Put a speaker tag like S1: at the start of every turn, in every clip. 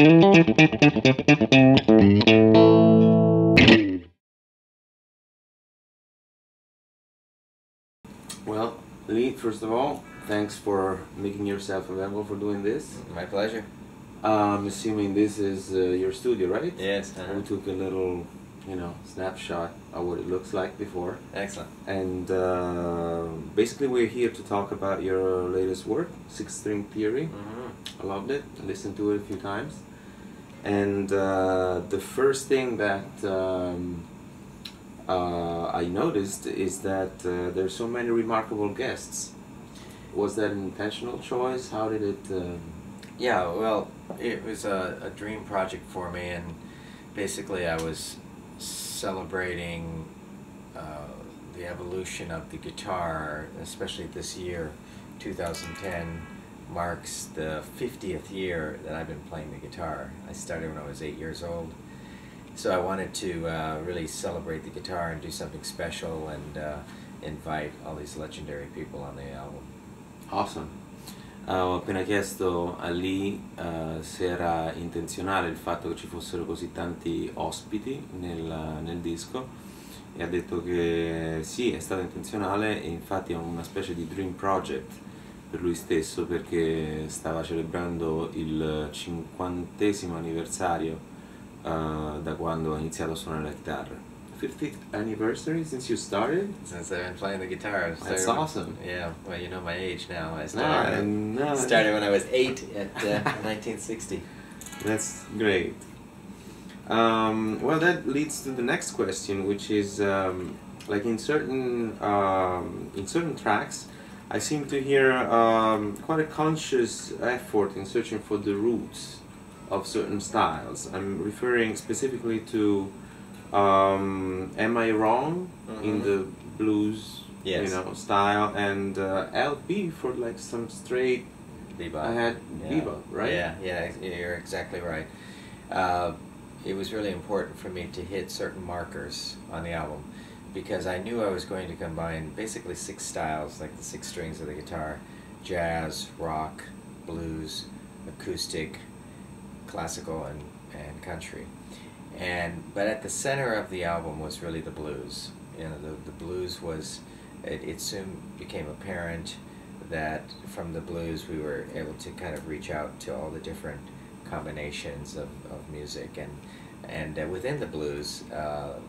S1: Well, Lee, first of all, thanks for making yourself available for doing this.
S2: My pleasure.
S1: I'm assuming this is your studio, right?
S2: Yes.
S1: We took a little, snapshot of what it looks like before.
S2: Excellent.
S1: And basically we're here to talk about your latest work, Six String Theory. I loved it. I listened to it a few times. And the first thing that I noticed is that there's so many remarkable guests. Was that an intentional choice? How did it...
S2: Yeah, well, it was a dream project for me, and basically I was celebrating the evolution of the guitar, especially this year. 2010 marks the 50th year that I've been playing the guitar. I started when I was 8 years old. So I wanted to really celebrate the guitar and do something special and invite all these legendary people on the album.
S1: Awesome. Ho appena chiesto a Lee se era intenzionale il fatto che ci fossero così tanti ospiti nel disco, e ha detto che sì, è stato intenzionale, e infatti è una specie di dream project per lui stesso, perché stava celebrando il 50° anniversario da quando ha iniziato a suonare la chitarra. 50th anniversary since you started?
S2: Since I've been playing the guitar.
S1: That's awesome.
S2: Yeah, well, you know my age now. I
S1: started
S2: when I was 8 at 1960.
S1: That's great. Well, that leads to the next question, which is like in certain tracks, I seem to hear quite a conscious effort in searching for the roots of certain styles. I'm referring specifically to Am I Wrong in the blues,
S2: yes,
S1: style, and LP for like some straight
S2: bebop.
S1: Bebop, right?
S2: Yeah, you're exactly right. It was really important for me to hit certain markers on the album, because I knew I was going to combine basically 6 styles, like the 6 strings of the guitar: jazz, rock, blues, acoustic, classical, and country. But at the center of the album was really the blues. The blues was, it soon became apparent that from the blues we were able to kind of reach out to all the different combinations of music, and within the blues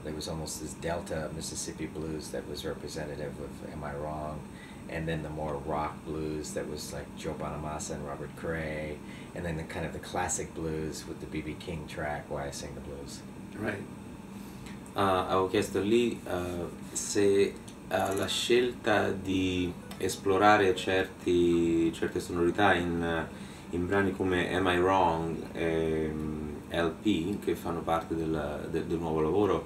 S2: there was almost this delta Mississippi blues that was representative of Am I Wrong, and then the more rock blues that was like Joe Bonamassa and Robert Cray, and then the kind of the classic blues with the B.B. King track, Why I Sing the Blues.
S1: Right. Avevo chiesto lì se la scelta di esplorare certe sonorità in brani come Am I Wrong e LP, che fanno parte del nuovo lavoro,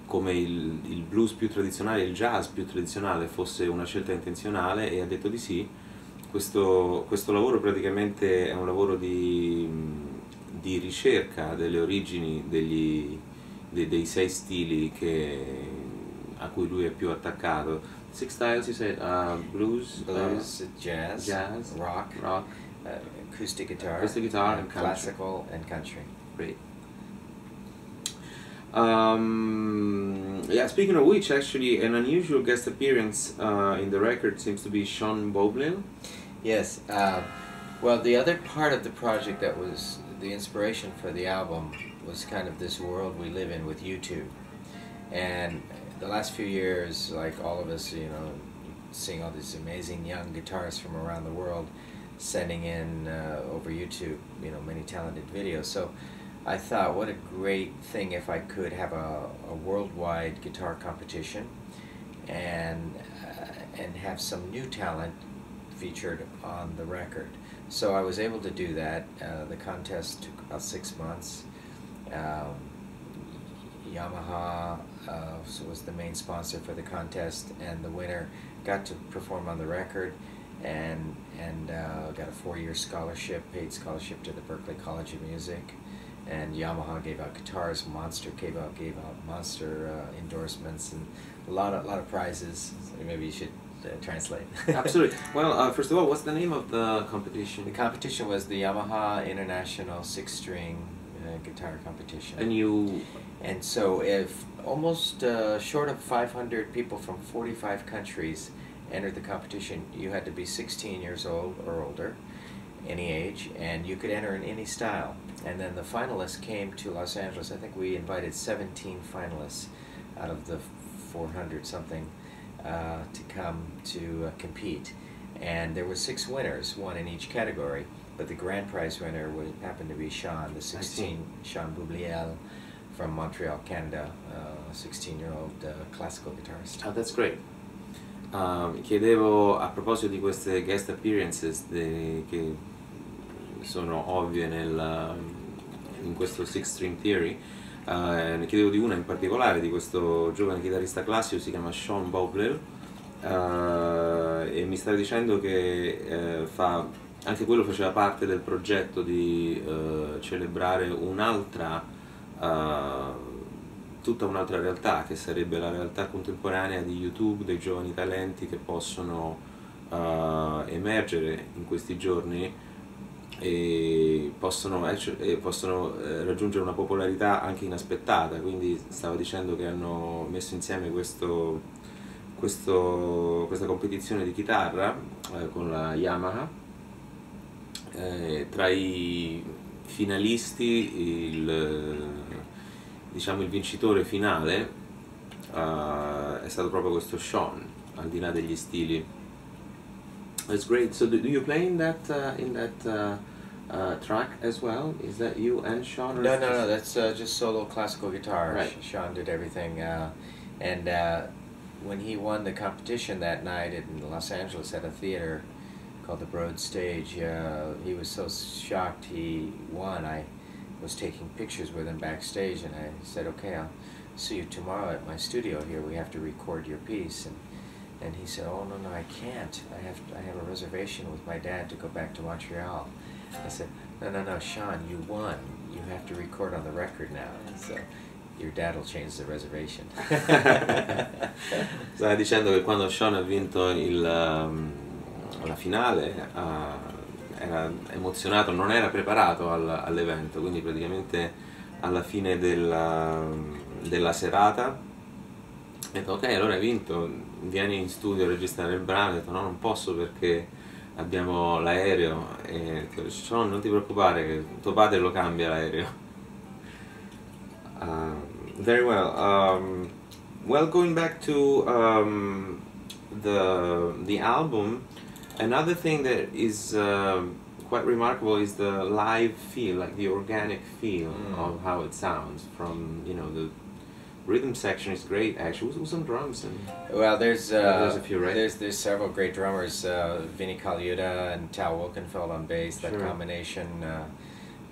S1: come il blues più tradizionale, il jazz più tradizionale, fosse una scelta intenzionale, e ha detto di sì. Questo lavoro praticamente è un lavoro di ricerca delle origini dei 6 stili a cui lui è più attaccato. 6 styles, you said? Blues,
S2: jazz, rock, acoustic guitar,
S1: and
S2: classical, and country.
S1: Great. Yeah, speaking of which, actually, an unusual guest appearance in the record seems to be Sean Boblin.
S2: Yes. Well, the other part of the project that was the inspiration for the album was kind of this world we live in with YouTube. And the last few years, like all of us, seeing all these amazing young guitarists from around the world sending in over YouTube, many talented videos. So I thought, what a great thing if I could have a worldwide guitar competition and have some new talent featured on the record. So I was able to do that. The contest took about 6 months. Yamaha was the main sponsor for the contest, and the winner got to perform on the record, and got a 4-year scholarship, paid scholarship to the Berklee College of Music. And Yamaha gave out guitars, Monster gave out Monster endorsements, and a lot of prizes. So maybe you should translate.
S1: Absolutely. Well, first of all, what's the name of the competition?
S2: The competition was the Yamaha International Six-String Guitar Competition. And so if almost short of 500 people from 45 countries entered the competition, you had to be 16 years old or older, any age, and you could enter in any style. And then the finalists came to Los Angeles. I think we invited 17 finalists out of the 400 something to come to compete. And there were 6 winners, one in each category, but the grand prize winner happened to be Sean, the 16, Sean Boubliel from Montreal, Canada, 16-year-old classical guitarist.
S1: Oh, that's great. Chiedevo a proposito di queste guest appearances che sono ovvie in questo Six String Theory, ne chiedevo di una in particolare, di questo giovane chitarrista classico, si chiama Sean Boubliel, e mi stava dicendo che anche quello faceva parte del progetto di celebrare tutta un'altra realtà, che sarebbe la realtà contemporanea di YouTube, dei giovani talenti che possono emergere in questi giorni e possono raggiungere una popolarità anche inaspettata. Quindi stavo dicendo che hanno messo insieme questa competizione di chitarra con la Yamaha. Tra i finalisti il vincitore finale è stato proprio questo Sean, al di là degli stili. That's great. So do you play in that track as well? Is that you and Sean?
S2: No, that's just solo classical guitar.
S1: Right.
S2: Sean did everything. And when he won the competition that night in Los Angeles at a theater called the Broad Stage, he was so shocked he won. I was taking pictures with him backstage, and I said, okay, I'll see you tomorrow at my studio here. We have to record your piece. And he said, oh, no, I can't. I have a reservation with my dad to go back to Montreal. I said, no, Sean, you won. You have to record on the record now. So your dad will change the reservation.
S1: Stava dicendo che quando Sean ha vinto la finale era emozionato, non era preparato all'evento, quindi praticamente alla fine della serata ha detto ok, allora hai vinto, vieni in studio a registrare il brano. Ha detto no, non posso perché abbiamo l'aereo. E ti ho detto no, non ti preoccupare che tuo padre lo cambia l'aereo. Very well. Well, going back to the album, another thing that is quite remarkable is the live feel, like the organic feel of how it sounds. From the rhythm section is great. Actually, who's on drums?
S2: Well, there's
S1: a few, right?
S2: There's several great drummers. Vinny Colaiuta and Tal Wilkenfeld on bass. That
S1: Sure.
S2: combination,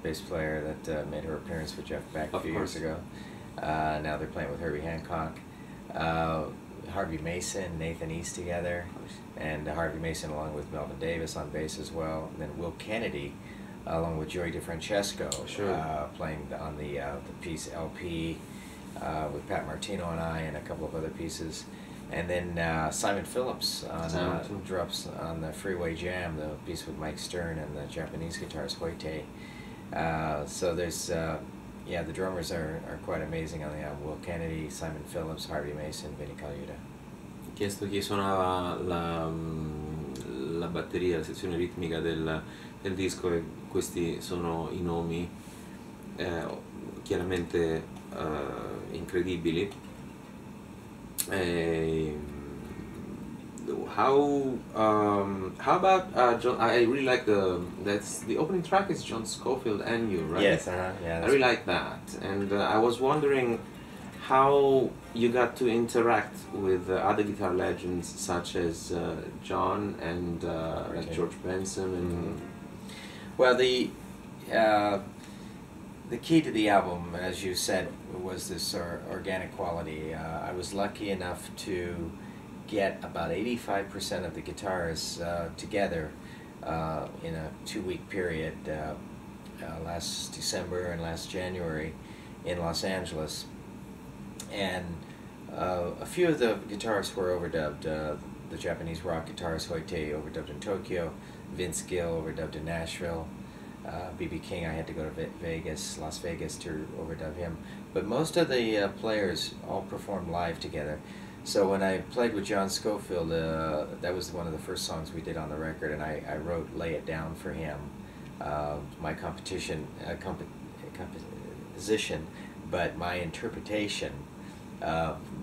S2: bass player that made her appearance with Jeff Beck a few years ago. Now they're playing with Herbie Hancock. Harvey Mason, Nathan East together, and Harvey Mason along with Melvin Davis on bass as well. And then Will Kennedy along with Joey DeFrancesco,
S1: Sure.
S2: playing on the piece LP with Pat Martino and I, and a couple of other pieces. And then Simon Phillips on drums on the Freeway Jam, the piece with Mike Stern and the Japanese guitarist Hoite. So there's the drummers are quite amazing on the album. Will Kennedy, Simon Phillips, Harvey Mason, Vinny Colaiuta.
S1: Ho chiesto chi suonava la batteria, la sezione ritmica del disco, e questi sono i nomi chiaramente incredibili. How about John? I really like the opening track is John Scofield and You, right?
S2: Yes, yeah.
S1: I really like that, and I was wondering how you got to interact with other guitar legends such as John and like George Benson and.
S2: Well, the key to the album, as you said, was this organic quality. I was lucky enough to get about 85% of the guitars together in a 2-week period last December and last January in Los Angeles. And a few of the guitarists were overdubbed. the Japanese rock guitarist Hoite overdubbed in Tokyo, Vince Gill overdubbed in Nashville, B.B. King, I had to go to Las Vegas to overdub him. But most of the players all performed live together. So when I played with John Scofield, that was one of the first songs we did on the record, and I wrote "Lay It Down" for him, my composition, but my interpretation,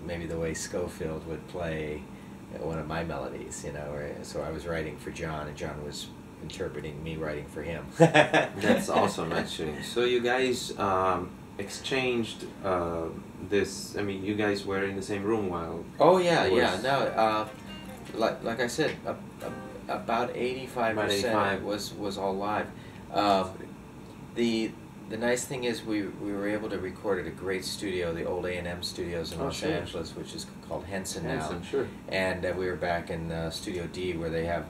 S2: maybe the way Scofield would play one of my melodies, so I was writing for John, and John was interpreting me writing for him.
S1: That's awesome, actually. So you guys exchanged this. I mean, you guys were in the same room while.
S2: Oh yeah, yeah. No, like I said, about 85% was all live. The nice thing is we were able to record at a great studio, the old A&M studios in Los Angeles, which is called Henson now.
S1: Sure.
S2: And we were back in Studio D, where they have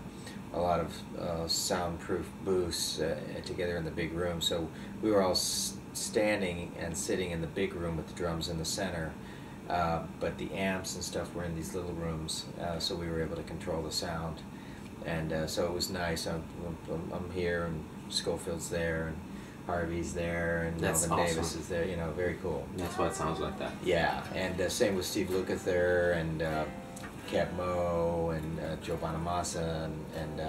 S2: a lot of soundproof booths together in the big room. So we were all standing and sitting in the big room with the drums in the center, but the amps and stuff were in these little rooms, so we were able to control the sound. And so it was nice. I'm here, and Scofield's there, and Harvey's there, and Melvin Davis is there. Very cool.
S1: That's why it sounds like that.
S2: Yeah, and same with Steve Lukather and Cap Moe and Joe Bonamassa and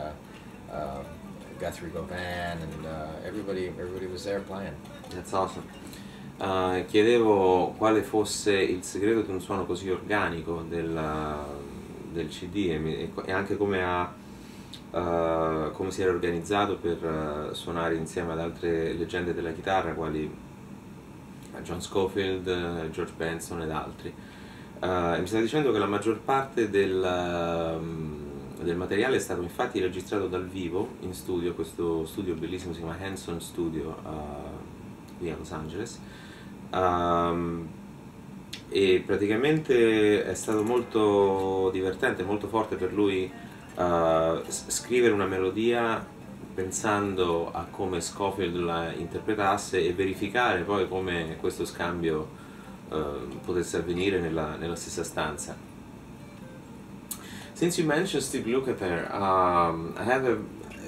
S2: Guthrie Govan, and everybody was there playing.
S1: That's awesome. Chiedevo quale fosse il segreto di un suono così organico del CD e anche come si era organizzato per suonare insieme ad altre leggende della chitarra quali John Scofield, George Benson ed altri. Mi stava dicendo che la maggior parte del materiale è stato infatti registrato dal vivo in studio. Questo studio bellissimo si chiama Henson Studio qui a Los Angeles, e praticamente è stato molto divertente, molto forte per lui scrivere una melodia pensando a come Scofield la interpretasse e verificare poi come questo scambio potesse avvenire nella stessa stanza. Since you mentioned Steve Lukather, I have a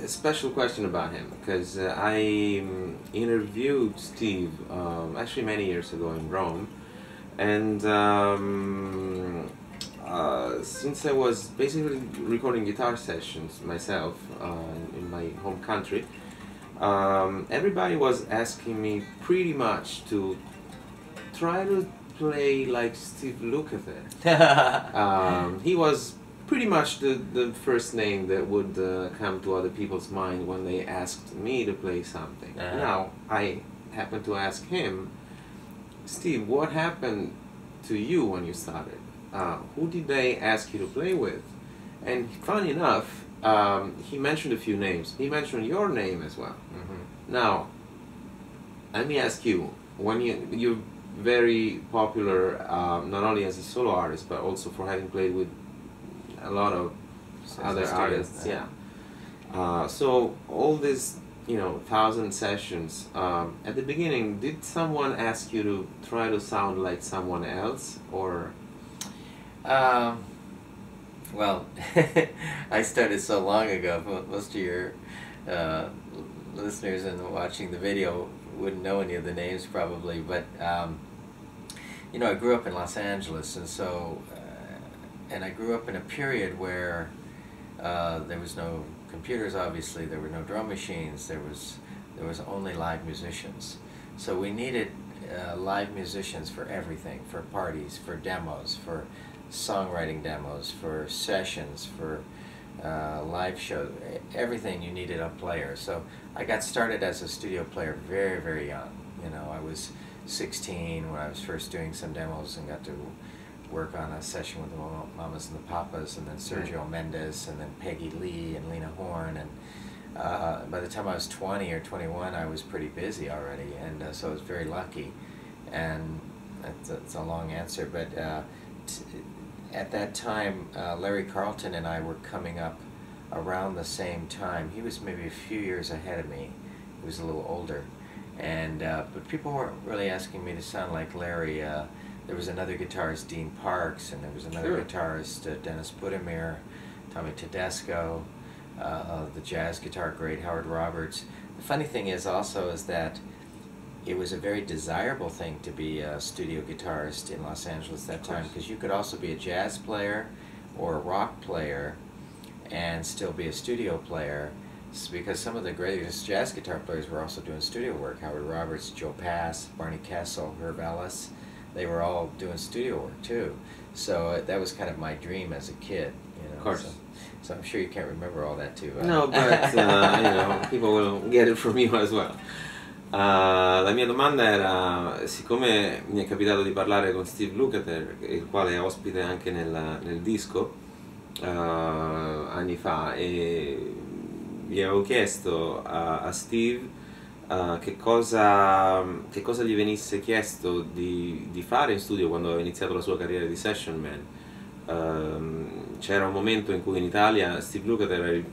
S1: special question about him, because I interviewed Steve actually many years ago in Rome, and since I was basically recording guitar sessions myself in my home country, everybody was asking me pretty much to try to play like Steve Lukather. He was pretty much the first name that would come to other people's mind when they asked me to play something. Now, I happened to ask him, Steve, what happened to you when you started? Who did they ask you to play with? And funny enough, he mentioned a few names. He mentioned your name as well. Mm-hmm. Now, let me ask you, when you're very popular, not only as a solo artist, but also for having played with a lot of other artists. Yeah. So all these, 1,000 sessions. At the beginning, did someone ask you to try to sound like someone else, or?
S2: Well, I started so long ago. Most of your listeners and watching the video wouldn't know any of the names probably, but I grew up in Los Angeles, and so and I grew up in a period where there was no computers. Obviously, there were no drum machines. There was only live musicians. So we needed live musicians for everything: for parties, for demos, for songwriting demos, for sessions, for live shows. Everything you needed a player. So I got started as a studio player very, very young. I was 16 when I was first doing some demos and got to work on a session with the Mamas and the Papas, and then Sergio Mendes, and then Peggy Lee and Lena Horne, and by the time I was 20 or 21 I was pretty busy already, and so I was very lucky. And that's a long answer, but at that time Larry Carlton and I were coming up around the same time. He was maybe a few years ahead of me. He was a little older, and but people weren't really asking me to sound like Larry. There was another guitarist, Dean Parks, and there was another guitarist, Dennis Budimir, Tommy Tedesco, the jazz guitar great Howard Roberts. The funny thing is also is that it was a very desirable thing to be a studio guitarist in Los Angeles at that time, because you could also be a jazz player or a rock player and still be a studio player, because some of the greatest jazz guitar players were also doing studio work. Howard Roberts, Joe Pass, Barney Kessel, Herb Ellis, they were all doing studio work too. So that was kind of my dream as a kid, you know.
S1: Of course.
S2: So I'm sure you can't remember all that too.
S1: No, but you know, people will get it from you as well. La mia domanda era, siccome mi è capitato di parlare con Steve Lukather, il quale è ospite anche nel disco, anni fa, e gli avevo chiesto a Steve che cosa gli venisse chiesto di fare in studio quando aveva iniziato la sua carriera di session man. C'era un momento in cui in Italia Steve Lukather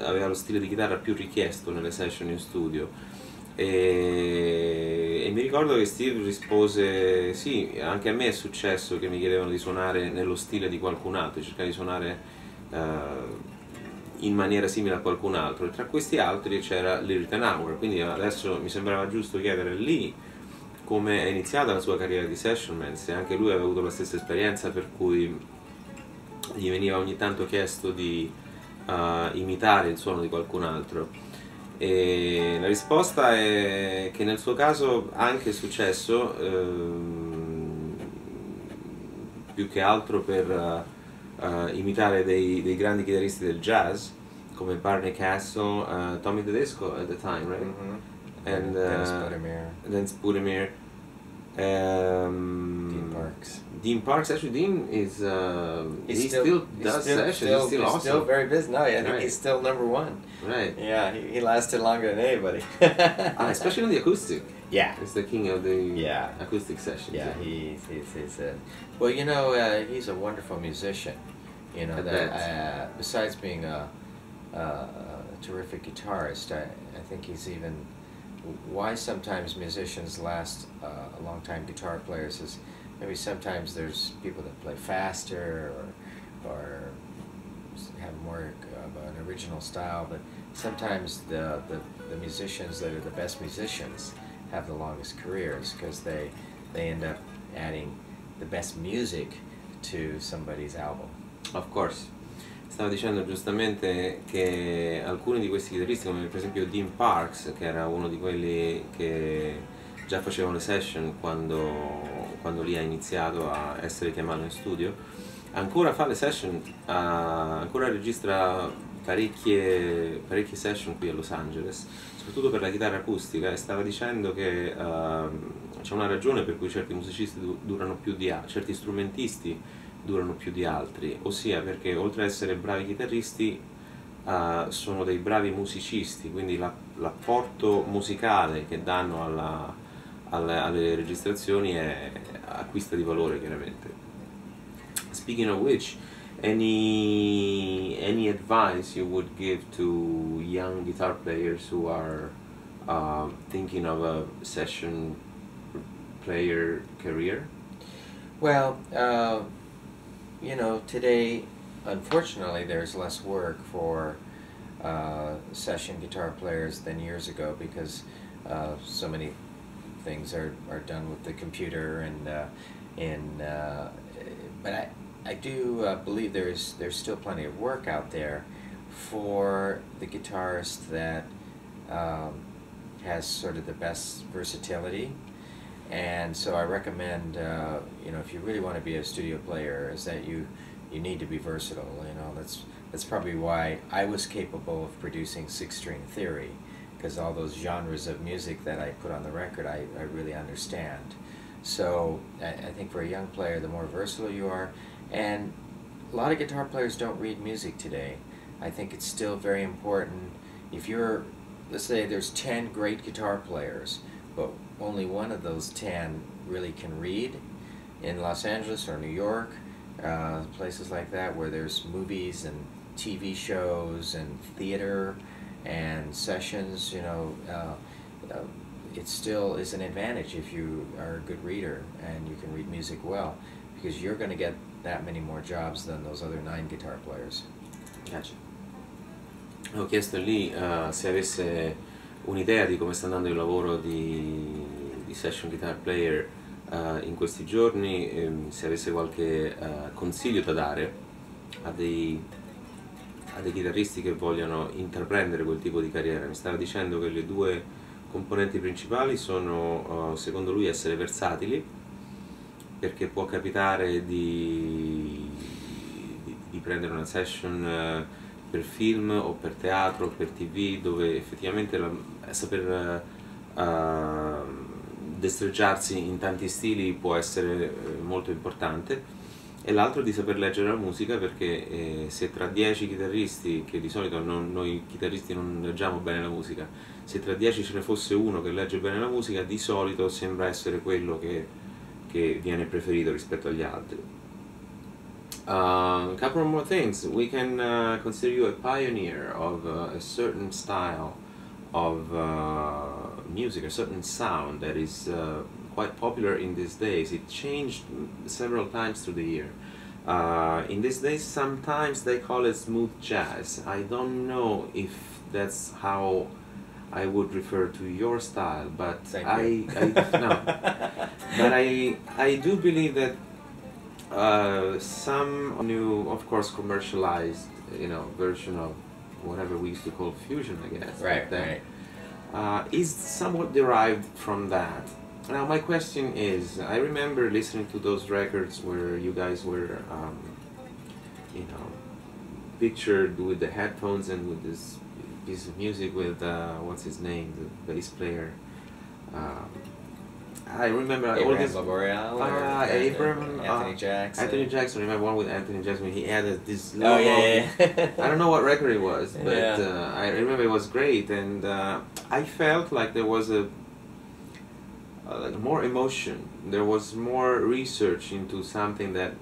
S1: aveva lo stile di chitarra più richiesto nelle session in studio, e mi ricordo che Steve rispose: sì, anche a me è successo che mi chiedevano di suonare nello stile di qualcun altro, di cercare di suonare in maniera simile a qualcun altro, e tra questi altri c'era Lee Ritenour. Quindi adesso mi sembrava giusto chiedere a Lee come è iniziata la sua carriera di session man, se anche lui aveva avuto la stessa esperienza per cui gli veniva ogni tanto chiesto di imitare il suono di qualcun altro. E la risposta è che nel suo caso anche è successo, più che altro per imitare dei grandi chitarristi del jazz come Barney Castle, Tommy Tedesco at the time, right?
S2: Mm-hmm.
S1: And Dennis Budimir,
S2: Dean Parks.
S1: Dean Parks, actually, Dean is he still does sessions. He's still awesome.
S2: Still very busy. No, I think
S1: Right.
S2: he's still #1.
S1: Right.
S2: Yeah, he lasted longer than anybody.
S1: Especially on the acoustic.
S2: Yeah.
S1: He's the king of the
S2: Yeah.
S1: acoustic sessions.
S2: Yeah, he's well, you know, he's a wonderful musician. You know,
S1: I
S2: that besides being a terrific guitarist, I think he's even why sometimes musicians last a long time. Guitar players is maybe sometimes there's people that play faster or have more of an original style, but sometimes the musicians that are the best musicians have the longest careers, because they end up adding the best music to somebody's album.
S1: Of course. Stavo dicendo giustamente che alcuni di questi chitarristi, come per esempio Dean Parks, che era uno di quelli che già facevano le session quando lì ha iniziato a essere chiamato in studio, ancora fa le session, ancora registra parecchie session qui a Los Angeles, soprattutto per la chitarra acustica, e stava dicendo che c'è una ragione per cui certi musicisti durano più di altri, certi strumentisti durano più di altri, ossia perché oltre ad essere bravi chitarristi sono dei bravi musicisti, quindi l'apporto musicale che danno alle registrazioni acquista di valore, chiaramente. Speaking of which, any advice you would give to young guitar players who are thinking of a session player career?
S2: Well, you know, today, unfortunately, there's less work for session guitar players than years ago, because so many things are done with the computer, but I do believe there's still plenty of work out there for the guitarist that has sort of the best versatility. And so I recommend, you know, if you really want to be a studio player, is that you need to be versatile. You know, that's probably why I was capable of producing six-string theory, because all those genres of music that I put on the record, I really understand. So I think for a young player, the more versatile you are, and a lot of guitar players don't read music today. I think it's still very important. If you're, let's say there's 10 great guitar players, but only one of those 10 really can read, in Los Angeles or New York, places like that where there's movies and TV shows and theater and sessions, you know, it still is an advantage if you are a good reader and you can read music well, because you're going to get that many more jobs than those other 9 guitar players.
S1: Gotcha. Ho chiesto lì se avesse un'idea di come sta andando il lavoro di session guitar player in questi giorni, se avesse qualche consiglio da dare a dei chitarristi che vogliono intraprendere quel tipo di carriera. Mi stava dicendo che le due componenti principali sono, secondo lui, essere versatili, perché può capitare di prendere una session per film o per teatro o per TV, dove effettivamente saper destreggiarsi in tanti stili può essere molto importante, e l'altro di saper leggere la musica, perché se tra 10 chitarristi, che di solito noi chitarristi non leggiamo bene la musica, se tra 10 ce ne fosse uno che legge bene la musica, di solito sembra essere quello che viene preferito rispetto agli altri. A couple more things. We can consider you a pioneer of a certain style of music, a certain sound that is quite popular in these days. It changed several times through the year. In these days, sometimes they call it smooth jazz. I don't know if that's how I would refer to your style, but no. But I do believe that some new, of course, commercialized, version of whatever we used to call fusion, I guess.
S2: Right, right.
S1: Is somewhat derived from that. Now, my question is, I remember listening to those records where you guys were, pictured with the headphones and with this piece of music with, what's his name, the bass player. I remember all
S2: Abraham
S1: this.
S2: Laboriel, Anthony Jackson.
S1: Anthony Jackson. I remember one with Anthony Jackson. He added this.
S2: Oh yeah.
S1: I don't know what record it was, but
S2: Yeah.
S1: I remember it was great, and I felt like there was like more emotion. There was more research into something that,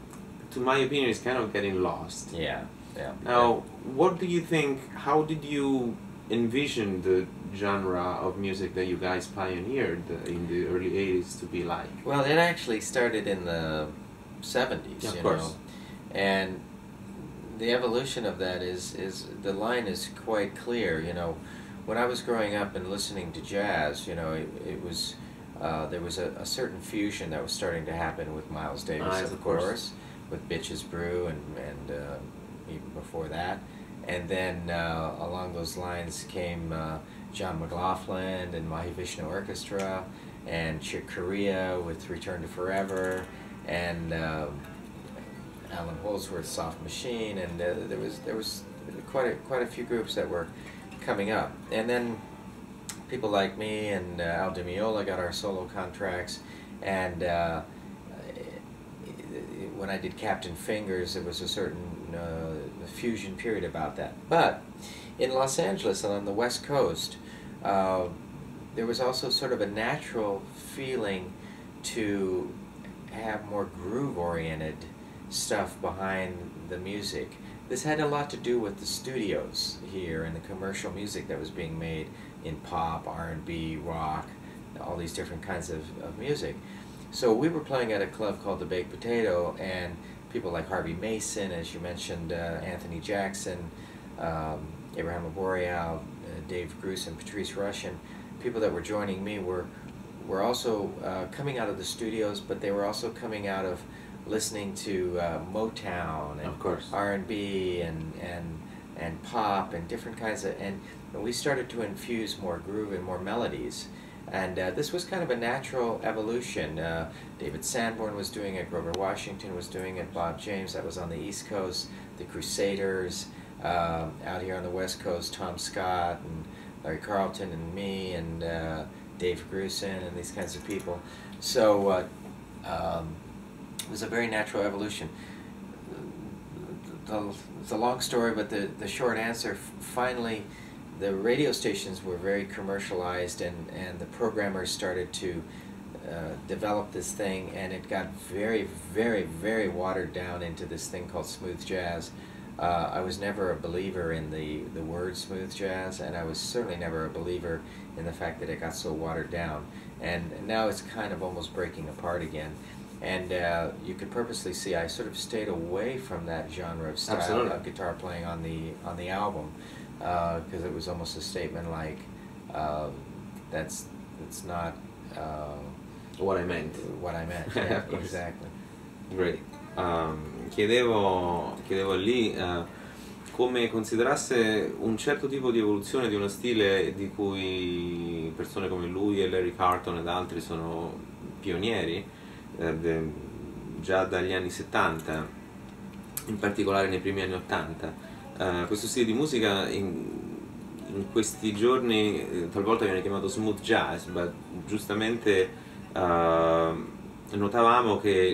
S1: to my opinion, is kind of getting lost.
S2: Yeah, yeah.
S1: Now, what do you think? How did you envision the genre of music that you guys pioneered in the early 80s to be like?
S2: Well, it actually started in the 70s,
S1: Yeah, of course.
S2: And the evolution of that is the line is quite clear, When I was growing up and listening to jazz, it was there was a certain fusion that was starting to happen with Miles Davis,
S1: Yes,
S2: of course, with Bitches Brew and even before that. And then along those lines came John McLaughlin and Mahavishnu Orchestra, and Chick Corea with Return to Forever, and Alan Holdsworth's Soft Machine, and there was quite a few groups that were coming up. And then people like me and Al Di Meola got our solo contracts, and when I did Captain Fingers, there was a certain fusion period about that. But in Los Angeles and on the West Coast, there was also sort of a natural feeling to have more groove-oriented stuff behind the music. This had a lot to do with the studios here and the commercial music that was being made in pop, R&B, rock, all these different kinds of music. So we were playing at a club called the Baked Potato, and people like Harvey Mason, as you mentioned, Anthony Jackson, Abraham Laboriel, Dave Grusin, Patrice Rushen, people that were joining me were also coming out of the studios, but they were also coming out of listening to Motown and
S1: Of course.
S2: R&B and pop and different kinds of, and we started to infuse more groove and more melodies. And this was kind of a natural evolution. David Sanborn was doing it, Grover Washington was doing it, Bob James, that was on the East Coast, the Crusaders, out here on the West Coast, Tom Scott and Larry Carlton and me and Dave Grusin and these kinds of people. So it was a very natural evolution. The long story, but the short answer, finally, the radio stations were very commercialized, and the programmers started to develop this thing, and it got very, very, very watered down into this thing called smooth jazz. I was never a believer in the word smooth jazz, and I was certainly never a believer in the fact that it got so watered down. And now it's kind of almost breaking apart again. And you could purposely see I sort of stayed away from that genre of style
S1: Absolutely.
S2: of guitar playing on the album, because it was almost a statement like, that's not
S1: What I meant.
S2: what I meant. Yeah,
S1: Of course.
S2: exactly.
S1: Great. Chiedevo a Lee come considerasse un certo tipo di evoluzione di uno stile di cui persone come lui e Larry Carlton ed altri sono pionieri, già dagli anni 70, in particolare nei primi anni 80. Questo stile di musica in questi giorni talvolta viene chiamato smooth jazz, ma giustamente notavamo che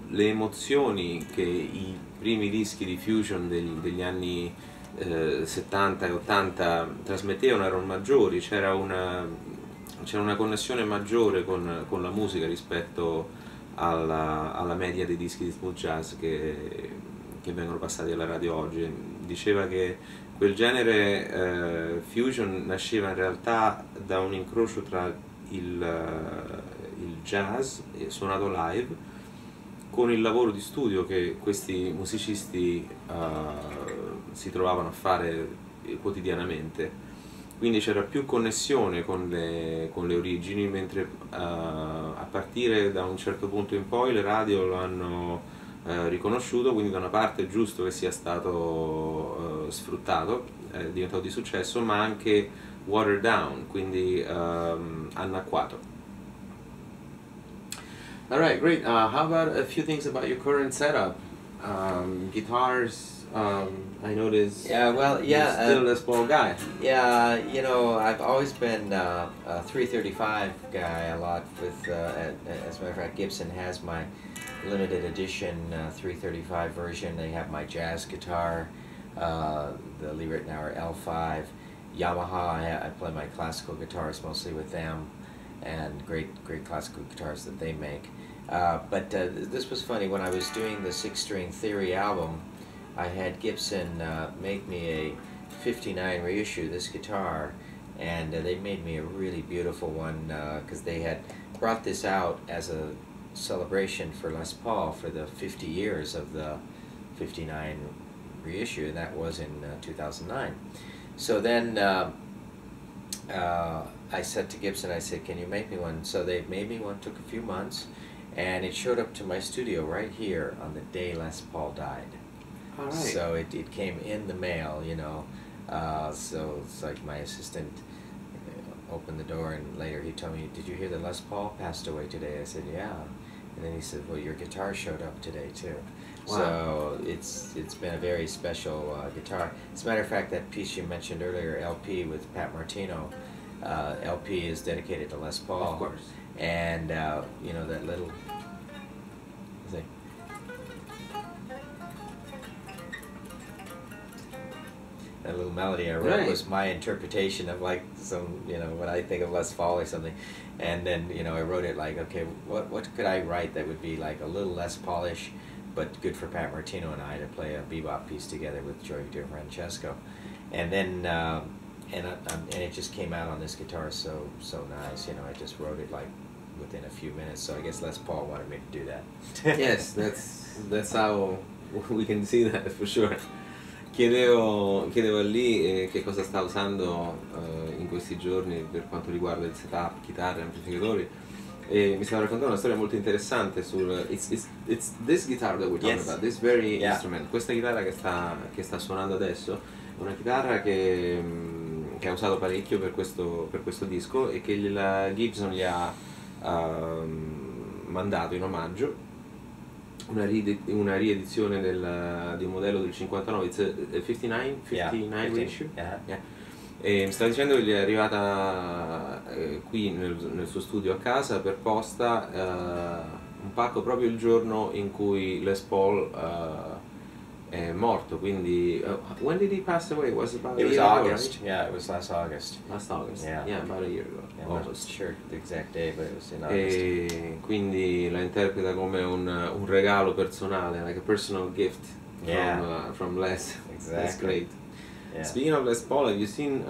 S1: le emozioni che i primi dischi di fusion degli anni 70 e 80 trasmettevano erano maggiori, c'era una connessione maggiore con la musica rispetto alla media dei dischi di smooth jazz che vengono passati alla radio oggi. Diceva che quel genere fusion nasceva in realtà da un incrocio tra il jazz suonato live con il lavoro di studio che questi musicisti si trovavano a fare quotidianamente. Quindi c'era più connessione con le origini, mentre a partire da un certo punto in poi le radio lo hanno riconosciuto, quindi da una parte è giusto che sia stato sfruttato, è diventato di successo, ma anche watered down, quindi annacquato. Alright, great. How about a few things about your current setup? Guitars, I noticed you're still a Les Paul guy.
S2: Yeah, you know, I've always been a 335 guy a lot with, as a matter of fact, Gibson has my limited edition 335 version. They have my jazz guitar, the Lee Ritenour L5. Yamaha, I play my classical guitars mostly with them, and great classical guitars that they make. But this was funny, when I was doing the 6-string Theory album, I had Gibson make me a 59 reissue, this guitar, and they made me a really beautiful one, because they had brought this out as a celebration for Les Paul for the 50 years of the 59 reissue, and that was in 2009. So then I said to Gibson, I said, can you make me one? So they made me one, took a few months, and it showed up to my studio right here on the day Les Paul died.
S1: All right.
S2: So it came in the mail, you know. So it's like my assistant opened the door, and later he told me, did you hear that Les Paul passed away today? I said, yeah. And then he said, well, your guitar showed up today too. Wow. So it's been a very special guitar. As a matter of fact, that piece you mentioned earlier, LP with Pat Martino, LP is dedicated to Les Paul.
S1: Of course.
S2: And you know, that little thing. That little melody I wrote was my interpretation of like some, you know, what I think of Les Paul or something. And then, you know, I wrote it like, okay, what could I write that would be like a little less polish, but good for Pat Martino and I to play a bebop piece together with Joey DeFrancesco. And then, and it just came out on this guitar so nice, you know. I just wrote it like within a few minutes. So I guess Les Paul wanted me to do that.
S1: Yes, that's how we can see that for sure. Chiedevo a Lee che cosa sta usando in questi giorni per quanto riguarda il setup, chitarre, amplificatori, e mi stava raccontando una storia molto interessante sul it's this guitar that we're talking about, this very instrument. Questa chitarra che sta suonando adesso è una chitarra che ha usato parecchio per questo disco e che la Gibson gli ha mandato in omaggio. Una riedizione di un modello del 59, 59 reissue. Yeah. E mi stava dicendo che gli è arrivata qui nel suo studio a casa per posta un pacco proprio il giorno in cui Les Paul è morto, quindi when did he pass away?
S2: It was
S1: about a year
S2: August.
S1: ago, right?
S2: Yeah, it was last August.
S1: Last August.
S2: Yeah,
S1: about a year ago.
S2: I'm not sure the exact day, but it was in August.
S1: E quindi la interpreta come un regalo personale, like a personal gift from Les.
S2: Exactly.
S1: That's great.
S2: Yeah.
S1: Speaking of Les Paul, have you seen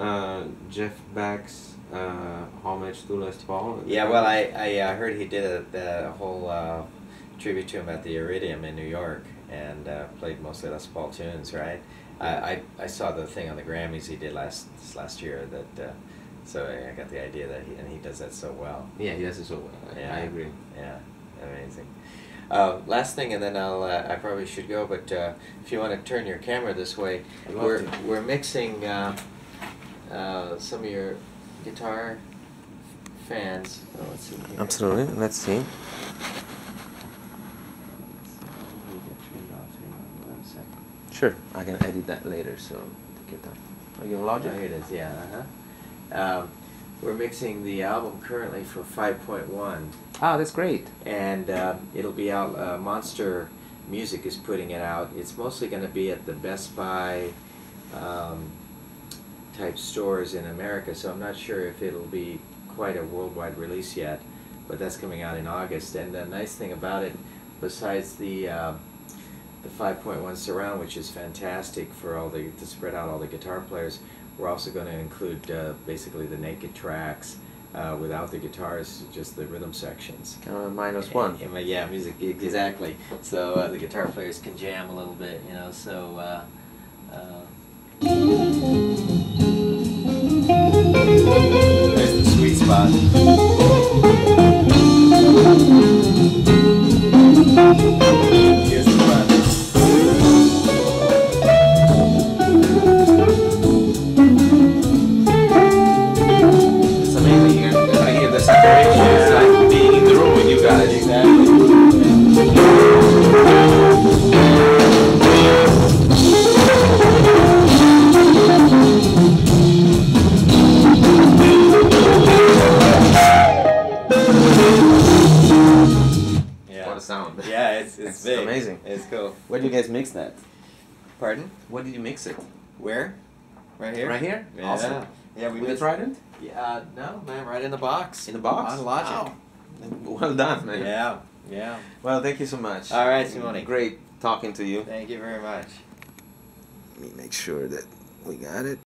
S1: Jeff Beck's homage to Les Paul.
S2: Yeah, well, I heard he did a whole tribute to him at the Iridium in New York, and played mostly Les Paul tunes, right? I saw the thing on the Grammys he did last year, that so I got the idea that he does that so well.
S1: Yeah, he does it so well.
S2: Yeah.
S1: I agree.
S2: Yeah, amazing. Last thing, and then I probably should go. But if you want to turn your camera this way,
S1: I'd love to.
S2: we're mixing some of your guitar fans. Oh, let's see here.
S1: Absolutely. Let's see. Sure, I can edit that later, so take your time. Are you in Logic?
S2: Oh, here it is, yeah. We're mixing the album currently for 5.1,
S1: Ah, that's great.
S2: and it'll be out. Monster Music is putting it out. It's mostly going to be at the Best Buy type stores in America, so I'm not sure if it'll be quite a worldwide release yet, but that's coming out in August. And the nice thing about it, besides the 5.1 surround, which is fantastic for to spread out all the guitar players, we're also going to include basically the naked tracks without the guitars, just the rhythm sections.
S1: Kind of -1.
S2: Yeah, music, exactly. So the guitar players can jam a little bit, you know. So there's the sweet spot. Here's the front.
S1: It's amazing. You're gonna hear the separation. It's like being in the room with you guys.
S2: Exactly.
S1: What a sound.
S2: Yeah, it's big.
S1: Amazing.
S2: It's cool.
S3: Where do you guys mix that?
S2: Pardon?
S1: Where did you mix it?
S2: Where? Right here?
S1: Right here?
S2: Yeah.
S1: Awesome.
S2: Yeah, we
S1: With the Trident?
S2: Yeah, no, man, right in the box.
S1: In the box?
S2: On Logic.
S1: Wow. Well done, man.
S2: Yeah, yeah.
S1: Well, thank you so much.
S2: All right, Simone.
S1: Great talking to you.
S2: Thank you very much.
S1: Let me make sure that we got it.